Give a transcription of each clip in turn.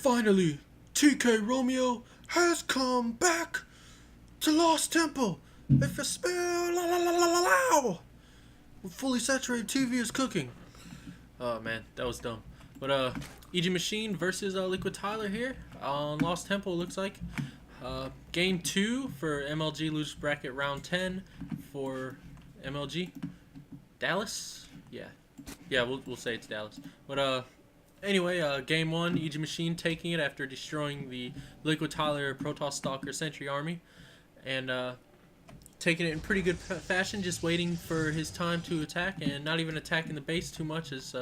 Finally, TK Romeo has come back to Lost Temple. If you spell la la la la la la, fully saturated TV is cooking. Oh man, that was dumb. But EGMachine versus LiquidTyler here on Lost Temple. Looks like game 2 for MLG losers bracket round 10 for MLG. Dallas, yeah, we'll say it's Dallas. But anyway, game 1, EGMachine taking it after destroying the LiquidTyler Protoss Stalker Sentry army, and taking it in pretty good fashion, just waiting for his time to attack, and not even attacking the base too much, as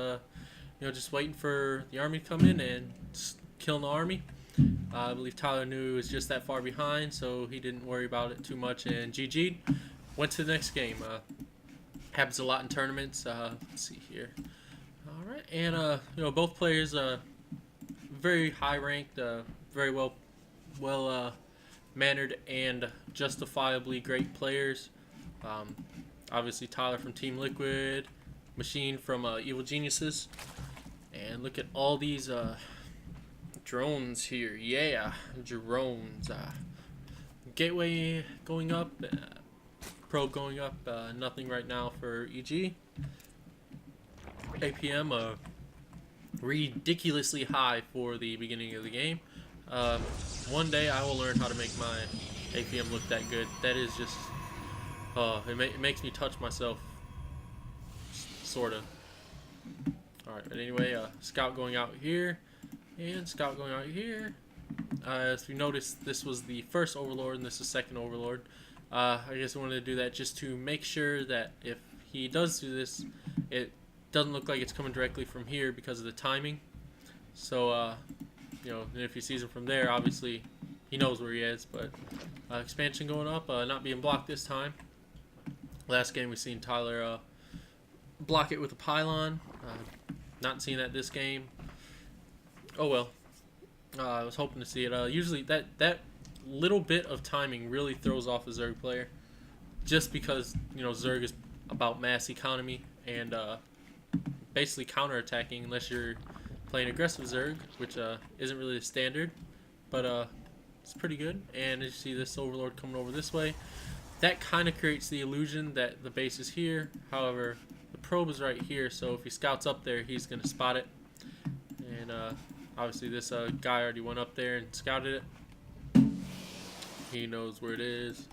just waiting for the army to come in and killing the army. I believe Tyler knew he was just that far behind, so he didn't worry about it too much, and GG'd. Went to the next game. Happens a lot in tournaments. Let's see here. All right, and both players very high ranked, very well mannered and justifiably great players. Obviously Tyler from Team Liquid, Machine from Evil Geniuses, and look at all these drones here. Yeah, drones. Gateway going up, probe going up. Nothing right now for EG. APM ridiculously high for the beginning of the game. One day I will learn how to make my APM look that good. That is just, it makes me touch myself, sort of. Alright, but anyway, scout going out here, and scout going out here. As you notice, this was the first overlord, and this is second overlord. I just wanted to do that just to make sure that if he does do this, it doesn't look like it's coming directly from here because of the timing. So, if he sees him from there, obviously he knows where he is. But expansion going up, not being blocked this time. Last game we seen Tyler block it with a pylon. Not seeing that this game. Oh well. I was hoping to see it. Usually that little bit of timing really throws off a Zerg player, just because Zerg is about mass economy and basically counterattacking unless you're playing aggressive Zerg, which isn't really the standard, but it's pretty good. And as you see this overlord coming over this way, that kind of creates the illusion that the base is here. However, the probe is right here, so if he scouts up there, he's going to spot it. And obviously this guy already went up there and scouted it. He knows where it is.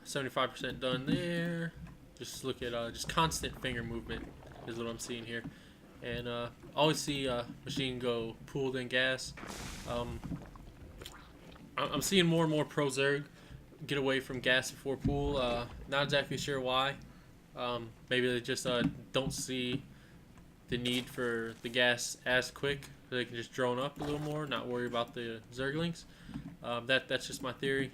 75% done there. Just look at just constant finger movement is what I'm seeing here. And always see Machine go pool then gas. I'm seeing more and more pro Zerg get away from gas before pool. Not exactly sure why. Maybe they just don't see the need for the gas as quick. They can just drone up a little more, not worry about the Zerglings. That's just my theory.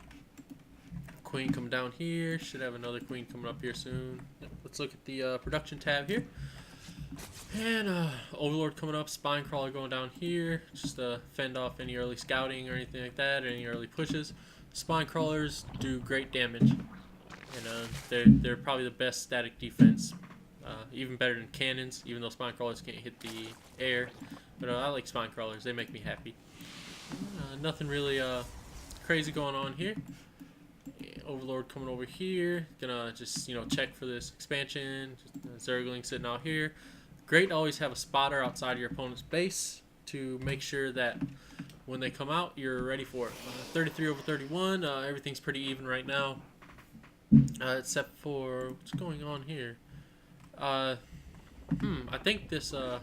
Queen coming down here. Should have another queen coming up here soon. Let's look at the production tab here. And Overlord coming up, Spine Crawler going down here, just to fend off any early scouting or anything like that, or any early pushes. Spine Crawlers do great damage, and they're probably the best static defense, even better than cannons, even though Spine Crawlers can't hit the air. But I like Spine Crawlers, they make me happy. Nothing really crazy going on here. Overlord coming over here, gonna just check for this expansion. Just Zergling sitting out here. Great to always have a spotter outside of your opponent's base to make sure that when they come out, you're ready for it. 33 over 31. Everything's pretty even right now, except for what's going on here. I think this. I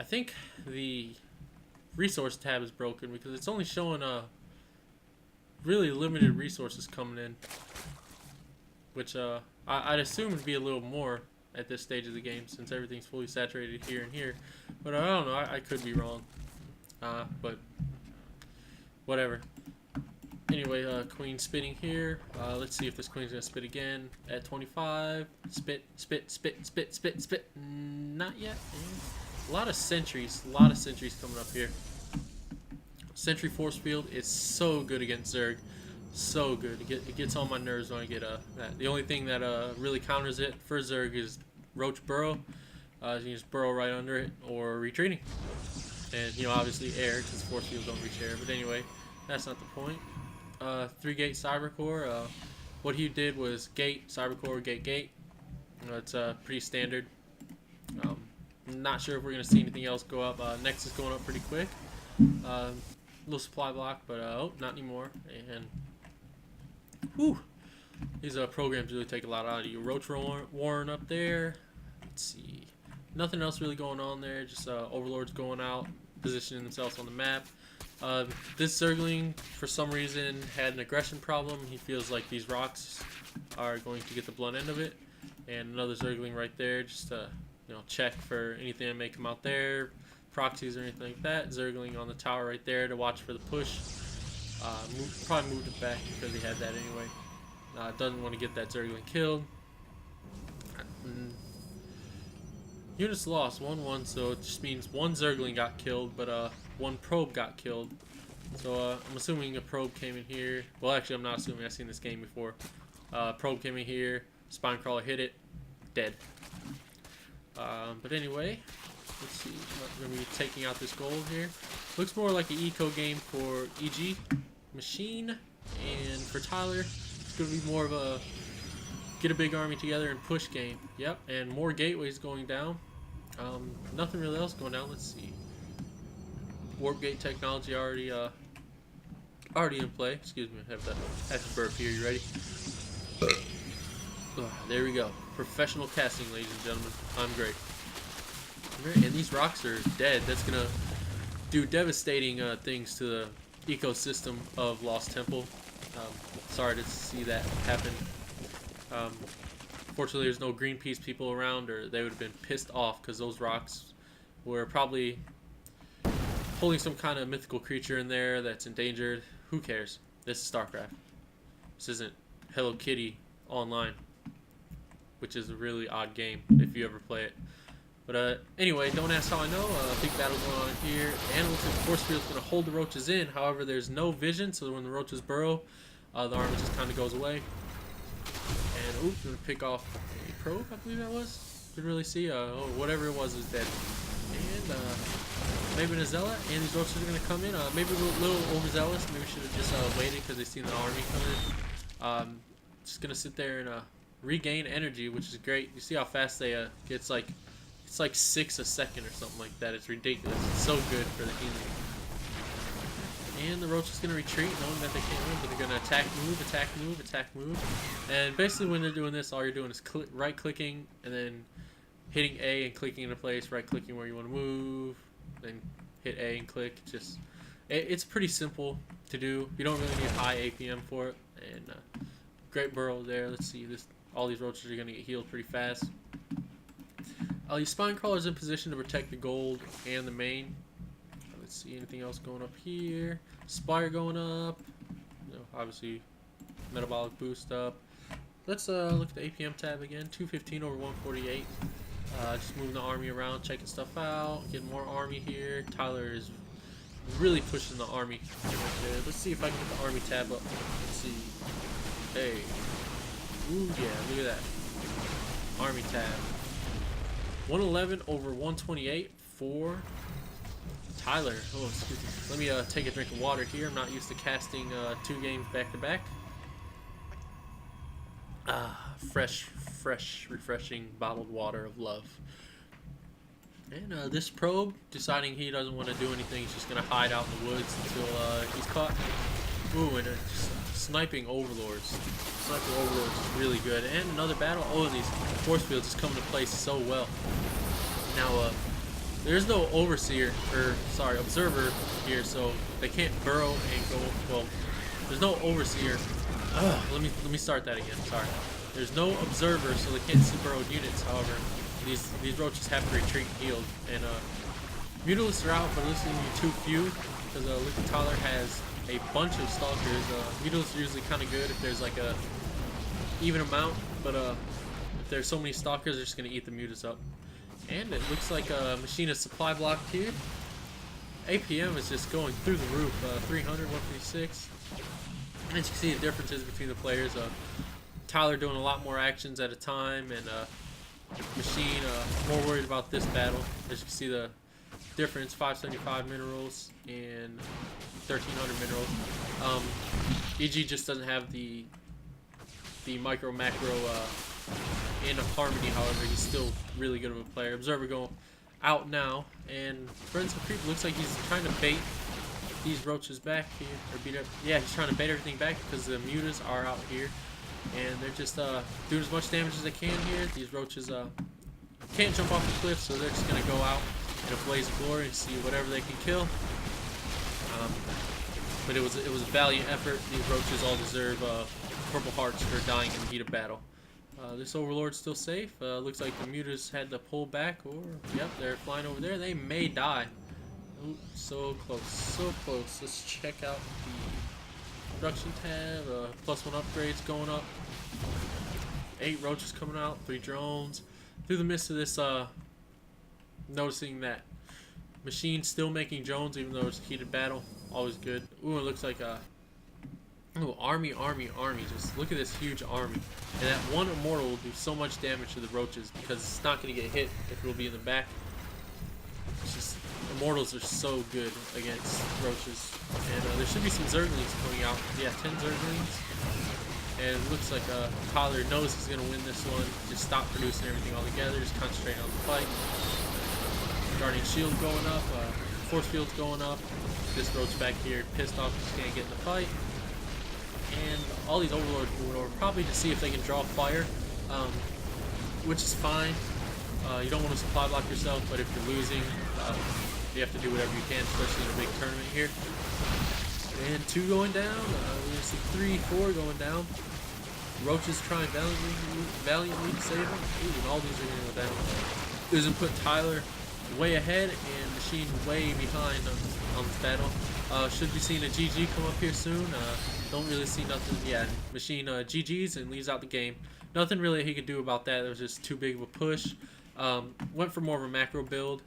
think the resource tab is broken because it's only showing really limited resources coming in, which I'd assume would be a little more at this stage of the game since everything's fully saturated here and here. But I don't know, I could be wrong. But whatever. Anyway, queen spitting here. Let's see if this queen's gonna spit again at 25. Spit, spit, spit, spit, spit, spit. Not yet. A lot of sentries coming up here. Sentry force field is so good against Zerg, so good. It gets on my nerves when I get that. The only thing that really counters it for Zerg is Roach Burrow. You can just burrow right under it or retreating. and obviously air because force fields don't reach air. But anyway, that's not the point. 3-gate Cybercore. What he did was gate Cybercore, gate. It's pretty standard. Not sure if we're gonna see anything else go up. Next is going up pretty quick. Little supply block, but oh, not anymore. And whew, these programs really take a lot out of you. Roach Warren up there. Let's see, nothing else really going on there. Just overlords going out, positioning themselves on the map. This Zergling, for some reason, had an aggression problem. He feels like these rocks are going to get the blunt end of it. And another Zergling right there, just to check for anything that may come out there, proxies or anything like that. Zergling on the tower right there to watch for the push. Probably moved it back because he had that anyway. Doesn't want to get that Zergling killed. Units lost 1-1, so it just means one Zergling got killed, but one probe got killed. So I'm assuming a probe came in here. Well, actually, I'm not assuming. I've seen this game before. Probe came in here. Spine crawler hit it. Dead. But anyway, let's see. We're going to be taking out this gold here. Looks more like an eco game for EGMachine, and for Tyler, it's going to be more of a get a big army together and push game. Yep, and more gateways going down. Nothing really else going down. Let's see. Warp gate technology already in play. Excuse me, I have to burp here. You ready? There we go. Professional casting, ladies and gentlemen. I'm great. And these rocks are dead. That's gonna do devastating things to the ecosystem of Lost Temple. Sorry to see that happen. Fortunately, there's no Greenpeace people around, or they would have been pissed off because those rocks were probably holding some kind of mythical creature in there that's endangered. Who cares? This is StarCraft. This isn't Hello Kitty Online, which is a really odd game if you ever play it. But anyway, don't ask how I know. Big battle going on here, and it looks like the force field's going to hold the roaches in. However, there's no vision, so when the roaches burrow, the armor just kind of goes away. And oops, going to pick off a probe, I believe that was. Didn't really see. Whatever it was dead. And maybe an Azella, and these roaches are going to come in. Maybe a little overzealous. Maybe should have just waited because they seen the army coming in. Just going to sit there and regain energy, which is great. You see how fast they it's like 6 a second or something like that. It's ridiculous. It's so good for the healing. And the roach is going to retreat, knowing that they can't win, but they're going to attack, move. And basically when they're doing this, all you're doing is right-clicking and then hitting A and clicking into place, right-clicking where you want to move, then hit A and click. It's pretty simple to do. You don't really need high APM for it. And great burrow there. Let's see, all these roaches are going to get healed pretty fast. These spine crawlers in position to protect the gold and the main. Let's see, anything else going up here? Spire going up. Obviously, metabolic boost up. Let's look at the APM tab again. 215 over 148. Just moving the army around, checking stuff out, getting more army here. Tyler is really pushing the army. Let's see if I can get the army tab up. Let's see. Hey. Ooh, yeah, look at that. Army tab. 111 over 128 for Tyler. Oh, excuse me. Let me take a drink of water here. I'm not used to casting 2 games back to back. Fresh, refreshing bottled water of love. And this probe, deciding he doesn't want to do anything, he's just going to hide out in the woods until he's caught. Ooh, and just sniping overlords. Sniping overlords is really good. And another battle. Oh, these force fields just come into play so well. Now, there's no overseer, observer here, so they can't burrow and go. Well, there's no overseer. Let me start that again. Sorry. There's no observer, so they can't see burrowed units. However, these roaches have to retreat and heal. And mutalisks are out, but this is too few because LiquidTyler has a bunch of stalkers. Mutalisks are usually kind of good if there's like a even amount, but if there's so many stalkers, they're just gonna eat the mutas up. And it looks like a machine is supply blocked here. APM is just going through the roof. 300, 156. As you can see the differences between the players. Tyler doing a lot more actions at a time, and Machine more worried about this battle. As you can see, the difference: 575 minerals and 1300 minerals. EG just doesn't have the micro macro in a harmony. However, he's still really good of a player. Observer going out now, and Friends of Creep looks like he's trying to bait these roaches back here, or beat up. Yeah, he's trying to bait everything back because the mutas are out here, and they're just doing as much damage as they can here. These roaches can't jump off the cliff, so they're just gonna go out in a blaze of glory and see whatever they can kill. But it was a valiant effort. These roaches all deserve purple hearts for dying in the heat of battle. This Overlord's still safe. Looks like the mutas had to pull back, or yep, they're flying over there. They may die. Ooh, so close, so close. Let's check out the production tab. +1 upgrades going up. 8 roaches coming out. 3 drones. Through the midst of this, noticing that Machine still making drones, even though it's a heated battle. Always good. Ooh, it looks like ooh, army. Just look at this huge army. And that one immortal will do so much damage to the roaches because it's not going to get hit if it will be in the back. It's just, immortals are so good against roaches. And there should be some Zerglings coming out. Yeah, 10 Zerglings. And it looks like Tyler knows he's going to win this one. Just stop producing everything altogether. Just concentrate on the fight. Guardian Shield going up. Force Field's going up. This roach back here pissed off because he can't get in the fight. And all these Overlords moving over, probably to see if they can draw fire, which is fine. You don't want to supply block yourself, but if you're losing, you have to do whatever you can, especially in a big tournament here. And 2 going down. We're going to see 3, 4 going down. Roaches trying valiantly to save them. Ooh, and all these are going to go down. Doesn't put Tyler way ahead and Machine way behind on this battle. Should be seeing a GG come up here soon. Don't really see nothing. Yeah, Machine GG's and leaves out the game. Nothing really he could do about that. It was just too big of a push. Went for more of a macro build,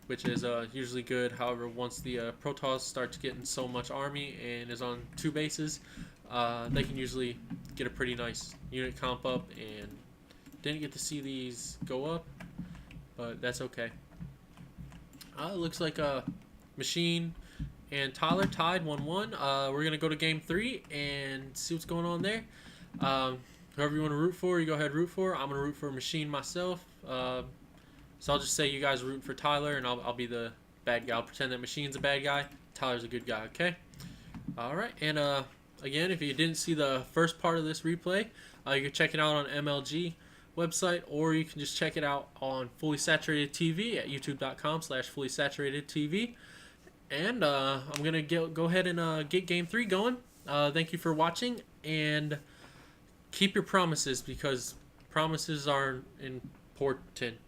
which is usually good. However, once the Protoss starts getting so much army and is on 2 bases, they can usually get a pretty nice unit comp up, and didn't get to see these go up, but that's okay. It looks like Machine and Tyler tied 1-1. We're going to go to game 3 and see what's going on there. Whoever you want to root for, you go ahead and root for. I'm going to root for Machine myself. So I'll just say you guys root for Tyler, and I'll be the bad guy. I'll pretend that Machine's a bad guy. Tyler's a good guy, okay? Alright, and again, if you didn't see the first part of this replay, you can check it out on MLG website, or you can just check it out on Fully Saturated TV at youtube.com/fullysaturatedtv. And I'm going to go ahead and get game 3 going. Thank you for watching, and keep your promises, because promises are important.